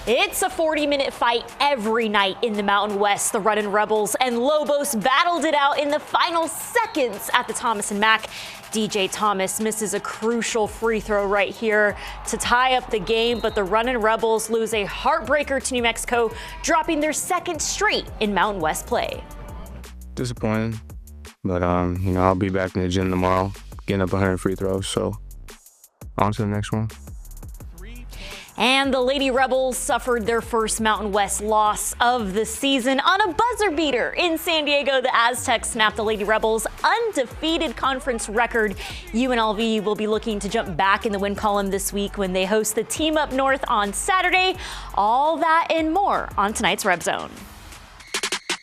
It's a 40-minute fight every night in the Mountain West. The Runnin Rebels and Lobos battled it out in the final seconds at the Thomas and Mack. DJ Thomas misses a crucial free throw right here to tie up the game, but the Runnin Rebels lose a heartbreaker to New Mexico, dropping their second straight in Mountain West play. Disappointing, but I'll be back in the gym tomorrow, getting up 100 free throws, so on to the next one. And the Lady Rebels suffered their first Mountain West loss of the season on a buzzer beater in San Diego. The Aztecs snapped the Lady Rebels' undefeated conference record. UNLV will be looking to jump back in the win column this week when they host the team up north on Saturday. All that and more on tonight's RebZone.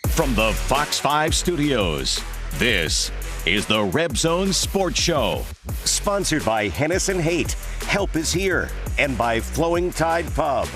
From the Fox 5 studios, this is the RebZone Sports Show. Sponsored by Hennessy Haight, Help is Here, and by Flowing Tide Pub.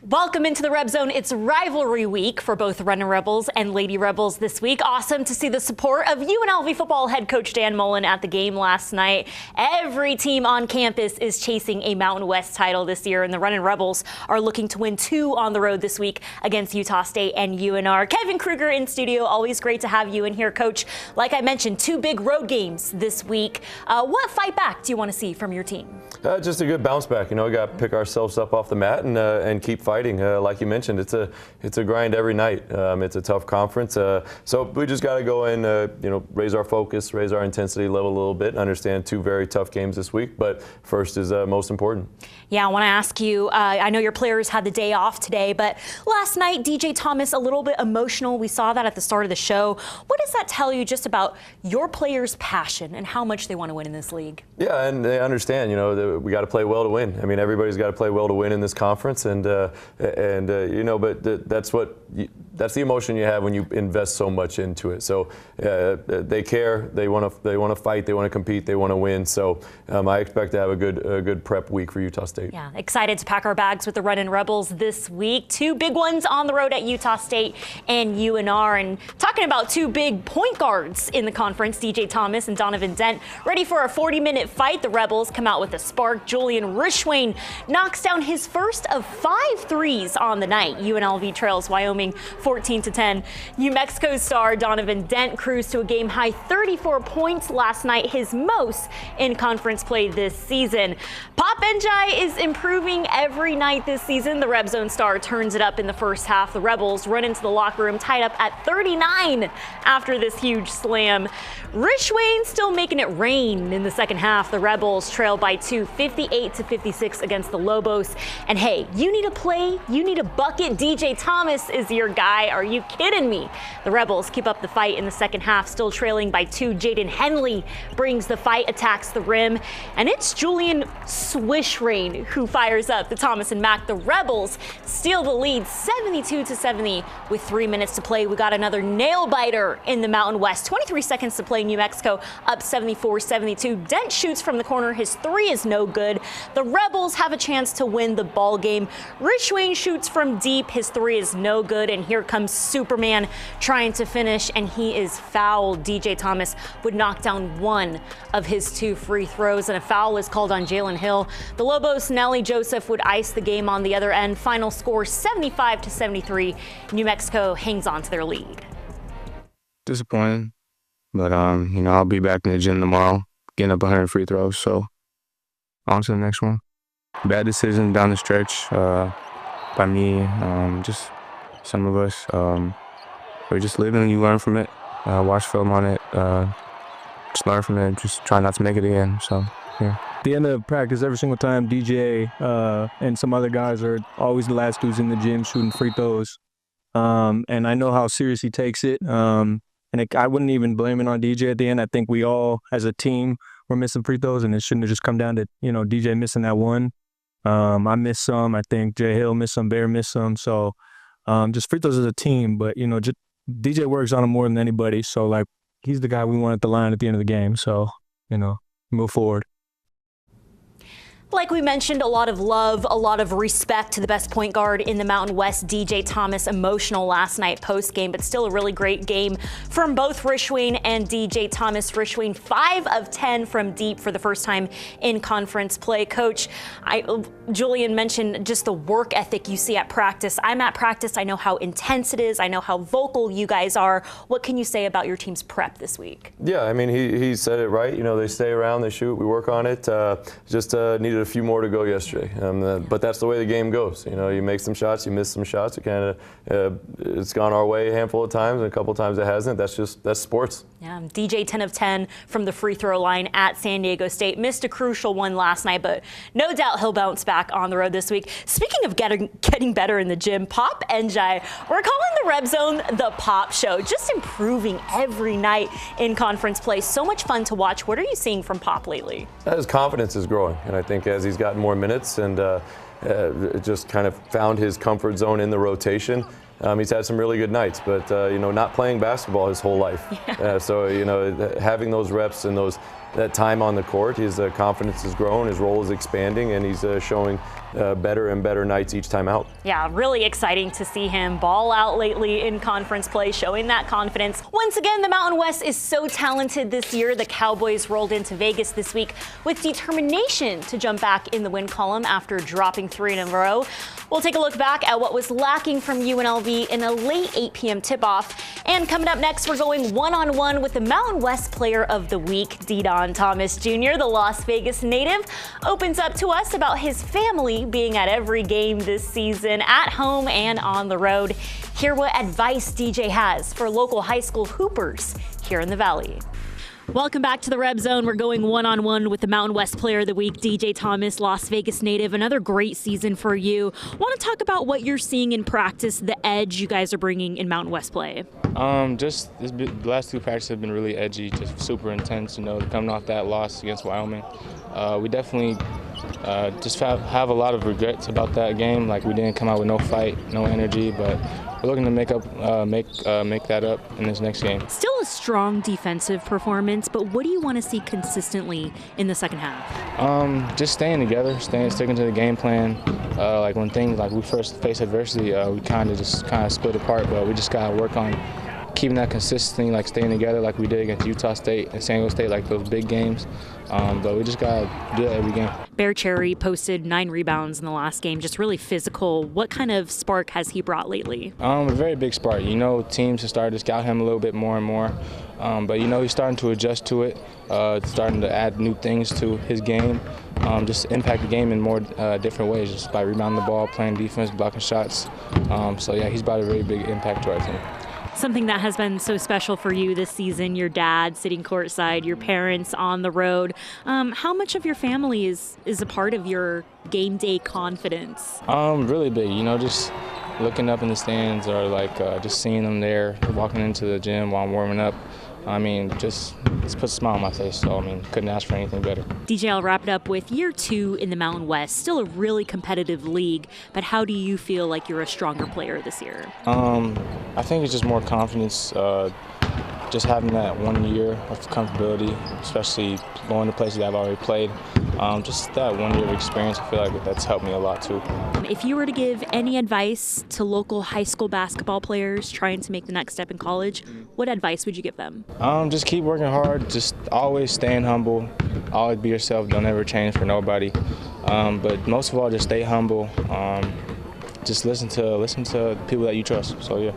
Welcome into the RebZone. It's rivalry week for both Runnin Rebels and Lady Rebels this week. Awesome to see the support of UNLV football head coach Dan Mullen at the game last night. Every team on campus is chasing a Mountain West title this year, and the Runnin Rebels are looking to win 2 on the road this week against Utah State and UNR. Kevin Kruger in studio. Always great to have you in here, Coach. Like I mentioned, 2 big road games this week. What fight back do you want to see from your team? Just a good bounce back. We got to pick ourselves up off the mat and keep fighting. Like you mentioned, it's a grind every night. It's a tough conference, so we just got to go in, raise our focus, raise our intensity level a little bit, and understand 2 very tough games this week. But first is most important. Yeah, I want to ask you. I know your players had the day off today, but last night DJ Thomas a little bit emotional. We saw that at the start of the show. What does that tell you just about your players' passion and how much they want to win in this league? Yeah, and they understand. That we got to play well to win. I mean, everybody's got to play well to win in this conference, but that's the emotion you have when you invest so much into it. So they care. They want to fight. They want to compete. They want to win. So I expect to have a good prep week for Utah State. Yeah, excited to pack our bags with the Runnin Rebels this week. 2 big ones on the road at Utah State and UNR. And talking about 2 big point guards in the conference, DJ Thomas and Donovan Dent, ready for a 40-minute fight. The Rebels come out with a spark. Julian Rishwain knocks down his first of 5 threes on the night. UNLV trails Wyoming 14-10. New Mexico star Donovan Dent cruised to a game-high 34 points last night, his most in conference play this season. Pop Njai is improving every night this season. The RebZone star turns it up in the first half. The Rebels run into the locker room tied up at 39 after this huge slam. Rishwain still making it rain in the second half. The Rebels trail by 2, 58-56 against the Lobos. And hey, you need a play, you need a bucket. DJ Thomas is your guy. Are you kidding me? The Rebels keep up the fight in the second half, still trailing by 2. Jaden Henley brings the fight, attacks the rim, and it's Julian Swishrain who fires up the Thomas and Mack. The Rebels steal the lead 72-70 with 3 minutes to play. We got another nail biter in the Mountain West. 23 seconds to play. New Mexico up 74-72. Dent shoots from the corner. His 3 is no good. The Rebels have a chance to win the ball game. Rishwain shoots from deep. His 3 is no good. And here comes Superman trying to finish, and he is fouled. DJ Thomas would knock down 1 of his 2 free throws, and a foul is called on Jalen Hill. The Lobos' Nelly Joseph would ice the game on the other end. Final score 75-73. New Mexico hangs on to their lead. Disappointing, but I'll be back in the gym tomorrow, getting up 100 free throws. So on to the next one. Bad decision down the stretch by me, just some of us. We're just living and you learn from it. Watch film on it. Just learn from it. Just try not to make it again. So, yeah. At the end of practice, every single time, DJ and some other guys are always the last dudes in the gym shooting free throws. And I know how serious he takes it. I wouldn't even blame it on DJ at the end. I think we all, as a team, were missing free throws, and it shouldn't have just come down to, DJ missing that one. I missed some. I think Jay Hill missed some. Bear missed some. So just free throws as a team. But, just DJ works on them more than anybody. So, he's the guy we want at the line at the end of the game. So, move forward. Like we mentioned, a lot of love, a lot of respect to the best point guard in the Mountain West, DJ Thomas. Emotional last night post-game, but still a really great game from both Rishwain and DJ Thomas. Rishwain 5 of 10 from deep for the first time in conference play. Coach, Julian mentioned just the work ethic you see at practice. I'm at practice. I know how intense it is. I know how vocal you guys are. What can you say about your team's prep this week? Yeah, I mean, he said it right. You know, they stay around, they shoot, we work on it. Just needed a few more to go yesterday, but that's the way the game goes. You know, you make some shots, you miss some shots. It kind of it's gone our way a handful of times, and a couple of times it hasn't. That's sports. Yeah, DJ 10 of 10 from the free throw line at San Diego State. Missed a crucial one last night, but no doubt he'll bounce back on the road this week. Speaking of getting better in the gym, Pop and Jai, we're calling the RebZone the Pop Show. Just improving every night in conference play. So much fun to watch. What are you seeing from Pop lately? His confidence is growing, and I think as he's gotten more minutes and just kind of found his comfort zone in the rotation, he's had some really good nights, but you know, not playing basketball his whole life. Yeah. So you know, having those reps and that time on the court, his confidence has grown, his role is expanding, and he's showing better and better nights each time out. Yeah, really exciting to see him ball out lately in conference play, showing that confidence. Once again, the Mountain West is so talented this year. The Cowboys rolled into Vegas this week with determination to jump back in the win column after dropping 3 in a row. We'll take a look back at what was lacking from UNLV in a late 8 p.m. tip-off. And coming up next, we're going one-on-one with the Mountain West Player of the Week, Dedan Thomas Jr., the Las Vegas native, opens up to us about his family being at every game this season, at home and on the road. Hear what advice DJ has for local high school hoopers here in the Valley. Welcome back to the RebZone. We're going one-on-one with the Mountain West Player of the Week, DJ Thomas, Las Vegas native. Another great season for you. Want to talk about what you're seeing in practice, the edge you guys are bringing in Mountain West play? The last 2 practices have been really edgy, just super intense. You know, coming off that loss against Wyoming, we definitely just have a lot of regrets about that game. Like, we didn't come out with no fight, no energy, but we're looking to make that up in this next game. Still a strong defensive performance, but what do you want to see consistently in the second half? Just staying together, sticking to the game plan. Like when things like we first face adversity, we kind of split apart, but we just gotta work on keeping that consistency, like staying together like we did against Utah State and San Diego State, like those big games. But we just got to do that every game. Bear Cherry posted 9 rebounds in the last game, just really physical. What kind of spark has he brought lately? A very big spark. You know, teams have started to scout him a little bit more and more. But, you know, he's starting to adjust to it, starting to add new things to his game, just impact the game in more different ways, just by rebounding the ball, playing defense, blocking shots. So, yeah, he's brought a very big impact to our team. Something that has been so special for you this season, your dad sitting courtside, your parents on the road. How much of your family is a part of your game day confidence? Really big, you know, just looking up in the stands or like just seeing them there, walking into the gym while I'm warming up. I mean, just puts a smile on my face, so I mean, couldn't ask for anything better. DJ, I'll wrap it up with year 2 in the Mountain West. Still a really competitive league, but how do you feel like you're a stronger player this year? I think it's just more confidence, just having that 1 year of comfortability, especially going to places that I've already played. Just that 1 year of experience, I feel like that's helped me a lot too. If you were to give any advice to local high school basketball players trying to make the next step in college, what advice would you give them? Just keep working hard, just always staying humble, always be yourself, don't ever change for nobody. But most of all, just stay humble. Just listen to people that you trust. So yeah.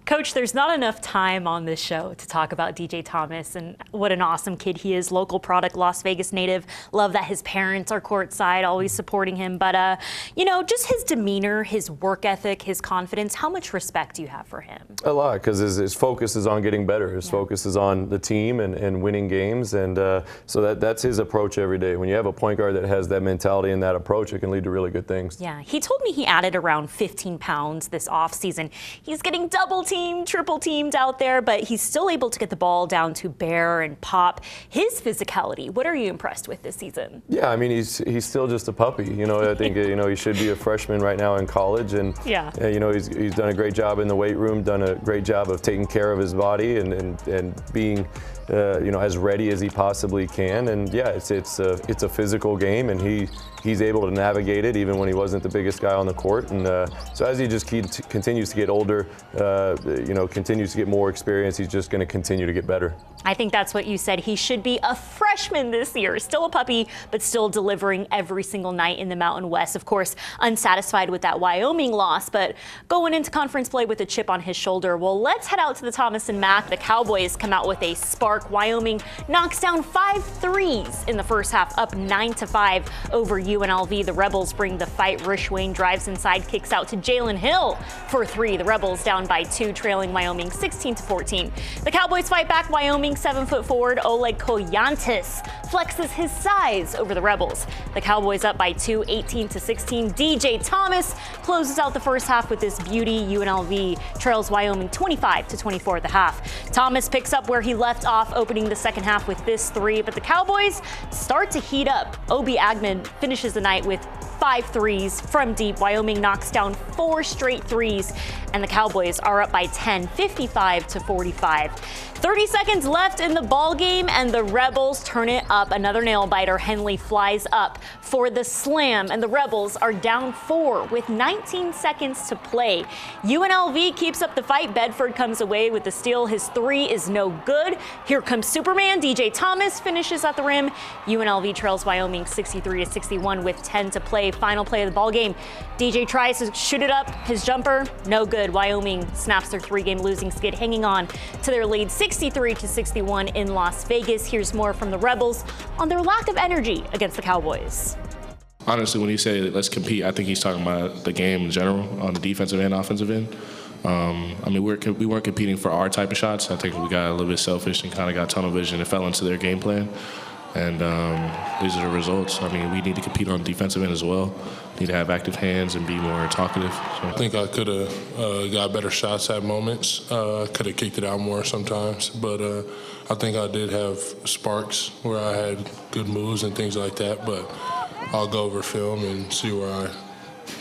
Coach, there's not enough time on this show to talk about DJ Thomas and what an awesome kid he is. Local product, Las Vegas native. Love that his parents are courtside, always supporting him. But, you know, just his demeanor, his work ethic, his confidence, how much respect do you have for him? A lot, because his focus is on getting better. His focus is on the team and winning games. And so that's his approach every day. When you have a point guard that has that mentality and that approach, it can lead to really good things. Yeah, he told me he added around 15 pounds this offseason. He's getting double teamed teamed, triple teamed out there, but he's still able to get the ball down to Bear and Pop. His physicality, what are you impressed with this season? Yeah, I mean, he's still just a puppy. You know, I think, you know, he should be a freshman right now in college. And, yeah, you know, he's done a great job in the weight room, done a great job of taking care of his body and being, you know, as ready as he possibly can. And yeah, it's a physical game, and he's able to navigate it even when he wasn't the biggest guy on the court. And so as he just continues to get older, you know, continues to get more experience, he's just going to continue to get better. I think that's what you said. He should be a freshman this year. Still a puppy, but still delivering every single night in the Mountain West. Of course, unsatisfied with that Wyoming loss, but going into conference play with a chip on his shoulder. Well, let's head out to the Thomas and Mack. The Cowboys come out with a spark. Wyoming knocks down 5 threes in the first half, up 9-5 over UNLV. The Rebels bring the fight. Wayne drives inside, kicks out to Jalen Hill for 3. The Rebels down by 2, trailing Wyoming 16-14. The Cowboys fight back. Wyoming 7-foot forward Oleg Koyantis flexes his size over the Rebels. The Cowboys up by 2, 18-16. DJ Thomas closes out the first half with this beauty. UNLV trails Wyoming 25-24 at the half. Thomas picks up where he left off, opening the second half with this 3, but the Cowboys start to heat up. Obi Agman finishes the night with 5 threes from deep. Wyoming knocks down 4 straight threes, and the Cowboys are up by 10, 55-45. 30 seconds left in the ball game, and the Rebels turn it up. Another nail biter. Henley flies up for the slam, and the Rebels are down 4 with 19 seconds to play. UNLV keeps up the fight. Bedford comes away with the steal. His 3 is no good. Here comes Superman. DJ Thomas finishes at the rim. UNLV trails Wyoming 63-61 with 10 to play. Final play of the ball game. DJ tries to shoot it up. His jumper, no good. Wyoming snaps their 3-game losing skid, hanging on to their lead 63-61 in Las Vegas. Here's more from the Rebels on their lack of energy against the Cowboys. Honestly, when he said let's compete, I think he's talking about the game in general on the defensive and offensive end. I mean, we weren't competing for our type of shots. I think we got a little bit selfish and kind of got tunnel vision and fell into their game plan. And these are the results. I mean, we need to compete on the defensive end as well. Need to have active hands and be more talkative. So I think I could have got better shots at moments. Could have kicked it out more sometimes. But I think I did have sparks where I had good moves and things like that. But I'll go over film and see where I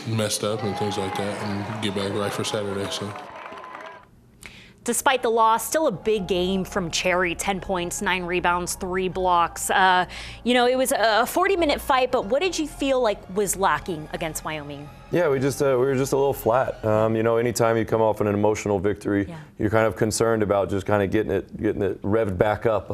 messed up and things like that and get back right for Saturday. So. Despite the loss, still a big game from Cherry. 10 points, 9 rebounds, 3 blocks. You know, it was a 40-minute fight, but what did you feel like was lacking against Wyoming? Yeah, we were just a little flat. You know, anytime you come off an emotional victory, you're kind of concerned about just kind of getting it revved back up.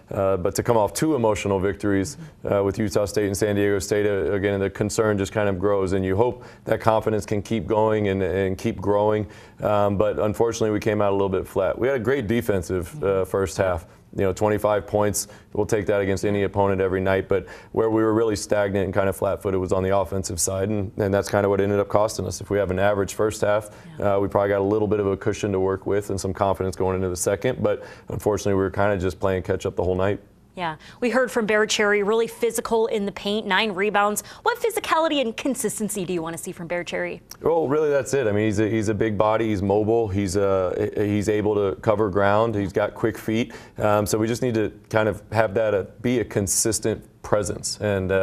But to come off 2 emotional victories with Utah State and San Diego State, again, the concern just kind of grows, and you hope that confidence can keep going and keep growing. But unfortunately, we came out a little bit flat. We had a great defensive first half. You know, 25 points, we'll take that against any opponent every night. But where we were really stagnant and kind of flat-footed was on the offensive side, and that's kind of what ended up costing us. If we have an average first half, we probably got a little bit of a cushion to work with and some confidence going into the second. But unfortunately, we were kind of just playing catch-up the whole night. Yeah, we heard from Bear Cherry, really physical in the paint, 9 rebounds. What physicality and consistency do you want to see from Bear Cherry? Well, really, that's it. I mean, he's a big body. He's mobile. He's able to cover ground. He's got quick feet. So we just need to kind of have that be a consistent presence. And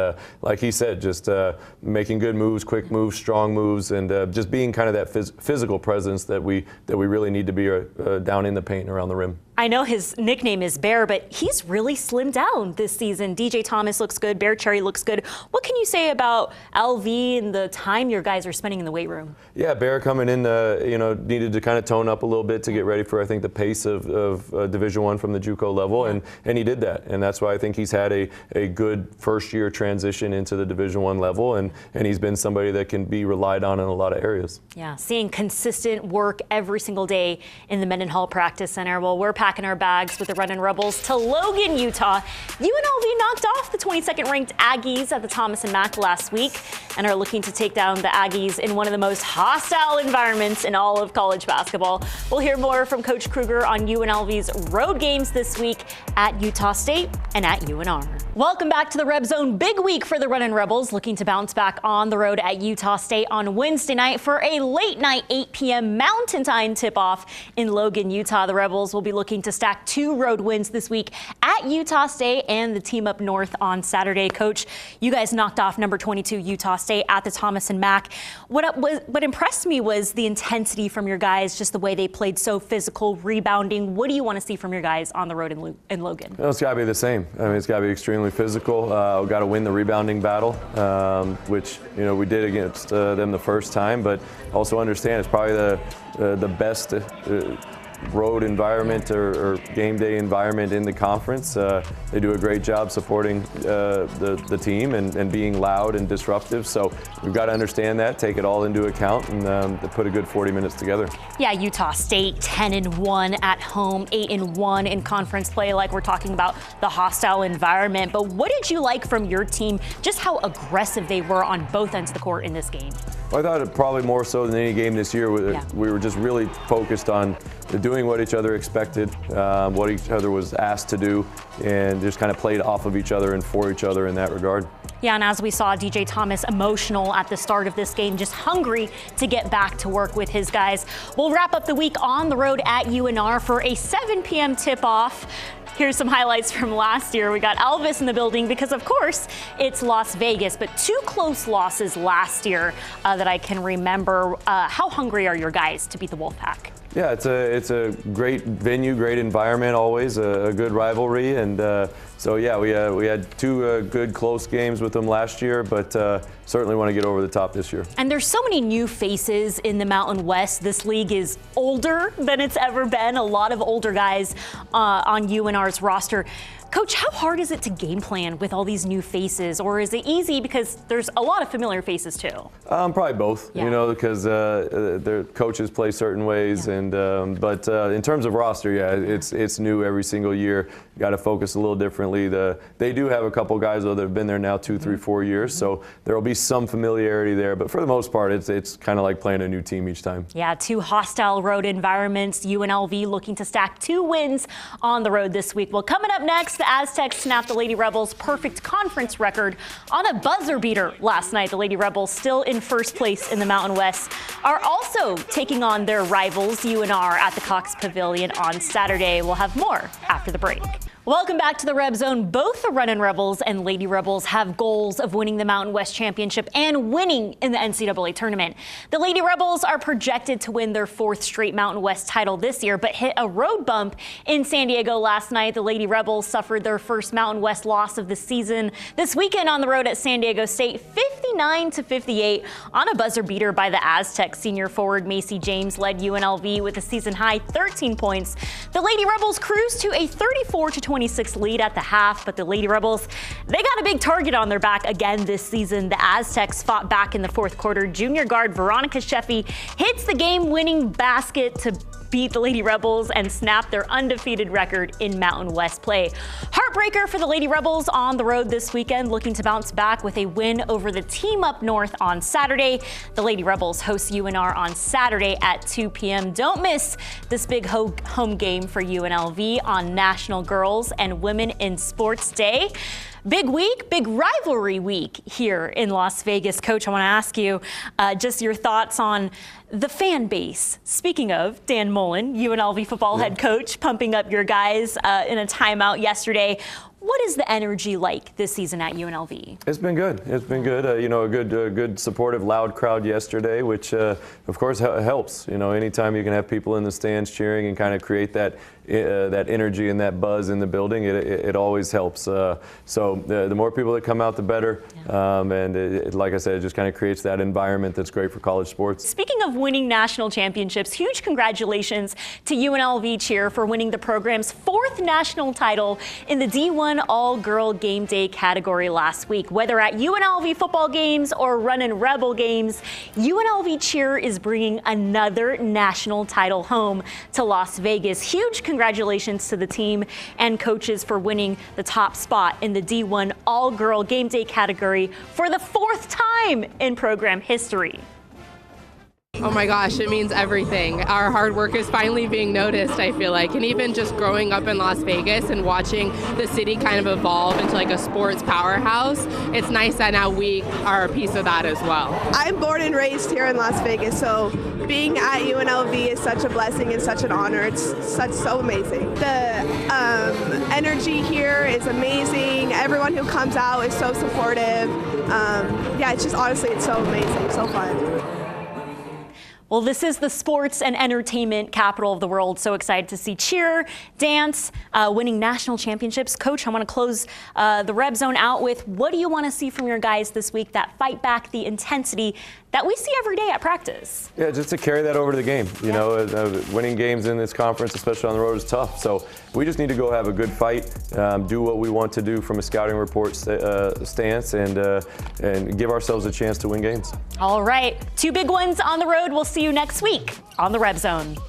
like he said, just making good moves, quick moves, strong moves, and just being kind of that physical presence that we really need to be down in the paint and around the rim. I know his nickname is Bear, but he's really slimmed down this season. DJ Thomas looks good. Bear Cherry looks good. What can you say about LV and the time your guys are spending in the weight room? Yeah, Bear coming in, you know, needed to kind of tone up a little bit to get ready for, I think, the pace of Division I from the JUCO level, and he did that. And that's why I think he's had a good first-year transition into the Division I level, and he's been somebody that can be relied on in a lot of areas. Yeah, seeing consistent work every single day in the Mendenhall Practice Center. Well, we're packing our bags with the Runnin Rebels to Logan, Utah. UNLV knocked off the 22nd ranked Aggies at the Thomas and Mack last week and are looking to take down the Aggies in one of the most hostile environments in all of college basketball. We'll hear more from Coach Kruger on UNLV's road games this week at Utah State and at UNR. Welcome back back to the RebZone. Big week for the Runnin Rebels, looking to bounce back on the road at Utah State on Wednesday night for a late night 8 p.m. Mountain Time tip-off in Logan, Utah. The Rebels will be looking to stack 2 road wins this week at Utah State and the team up north on Saturday. Coach, you guys knocked off number 22 Utah State at the Thomas and Mack. What impressed me was the intensity from your guys, just the way they played, so physical, rebounding. What do you want to see from your guys on the road in Logan? Well, it's got to be the same. I mean, it's got to be extremely physical. We've got to win the rebounding battle, which we did against them the first time. But also understand it's probably the best road environment or game day environment in the conference. They do a great job supporting the team and being loud and disruptive. So we've got to understand that, take it all into account, and put a good 40 minutes together. Yeah, Utah State 10-1 at home, 8-1 in conference play. Like we're talking about the hostile environment. But what did you like from your team? Just how aggressive they were on both ends of the court in this game. Well, I thought it probably more so than any game this year. We were just really focused on doing what each other expected, what each other was asked to do, and just kind of played off of each other and for each other in that regard. Yeah, and as we saw, DJ Thomas emotional at the start of this game, just hungry to get back to work with his guys. We'll wrap up the week on the road at UNR for a 7 p.m. tip-off. Here's some highlights from last year. We got Elvis in the building because, of course, it's Las Vegas, but 2 close losses last year that I can remember. How hungry are your guys to beat the Wolfpack? Yeah, it's a great venue, great environment, always a good rivalry, and so yeah, we had 2 good close games with them last year, but certainly want to get over the top this year. And there's so many new faces in the Mountain West. This league is older than it's ever been. A lot of older guys on UNR's roster. Coach, how hard is it to game plan with all these new faces, or is it easy because there's a lot of familiar faces too? Probably both, yeah. Because their coaches play certain ways, yeah. and but in terms of roster, yeah, it's new every single year. Got to focus a little differently. They do have a couple guys though that have been there now 2, 3, 4 years, so there will be some familiarity there. But for the most part, it's kind of like playing a new team each time. Yeah, 2 hostile road environments. UNLV looking to stack 2 wins on the road this week. Well, coming up next, the Aztecs snapped the Lady Rebels' perfect conference record on a buzzer beater last night. The Lady Rebels, still in first place in the Mountain West, are also taking on their rivals UNR at the Cox Pavilion on Saturday. We'll have more after the break. Welcome back to the RebZone. Both the Runnin Rebels and Lady Rebels have goals of winning the Mountain West Championship and winning in the NCAA tournament. The Lady Rebels are projected to win their 4th straight Mountain West title this year, but hit a road bump in San Diego last night. The Lady Rebels suffered their first Mountain West loss of the season this weekend on the road at San Diego State, 59-58 on a buzzer beater by the Aztecs. Senior forward Macy James led UNLV with a season-high 13 points. The Lady Rebels cruised to a 34-26 lead at the half, but the Lady Rebels, they got a big target on their back again this season. The Aztecs fought back in the 4th quarter. Junior guard Veronica Sheffy hits the game-winning basket to beat the Lady Rebels and snap their undefeated record in Mountain West play. Heartbreaker for the Lady Rebels on the road this weekend, looking to bounce back with a win over the team up north on Saturday. The Lady Rebels host UNR on Saturday at 2 p.m. Don't miss this big home game for UNLV on National Girls and Women in Sports Day. Big week, big rivalry week here in Las Vegas. Coach, I want to ask you just your thoughts on the fan base. Speaking of Dan Mullen, UNLV football head coach, pumping up your guys in a timeout yesterday. What is the energy like this season at UNLV? It's been good. It's been good. A good supportive, loud crowd yesterday, which of course helps. Anytime you can have people in the stands cheering and kind of create that energy and that buzz in the building, it always helps. So the more people that come out, the better. Yeah. And like I said, it just kind of creates that environment that's great for college sports. Speaking of winning national championships, huge congratulations to UNLV cheer for winning the program's 4th national title in the D1 all-girl game day category last week. Whether at UNLV football games or Runnin Rebel games, UNLV cheer is bringing another national title home to Las Vegas. Huge congratulations to the team and coaches for winning the top spot in the D1 all-girl game day category for the 4th time in program history. Oh my gosh, it means everything. Our hard work is finally being noticed, I feel like. And even just growing up in Las Vegas and watching the city kind of evolve into like a sports powerhouse, it's nice that now we are a piece of that as well. I'm born and raised here in Las Vegas, so being at UNLV is such a blessing and such an honor. It's so amazing. The energy here is amazing. Everyone who comes out is so supportive. Yeah, it's just honestly, it's so amazing, so fun. Well, this is the sports and entertainment capital of the world. So excited to see cheer, dance, winning national championships. Coach, I want to close the RebZone out with, what do you want to see from your guys this week that fight back the intensity that we see every day at practice? Yeah, just to carry that over to the game. You know, winning games in this conference, especially on the road, is tough. So we just need to go have a good fight, do what we want to do from a scouting report stance, and give ourselves a chance to win games. All right, 2 big ones on the road. We'll see you next week on the RebZone.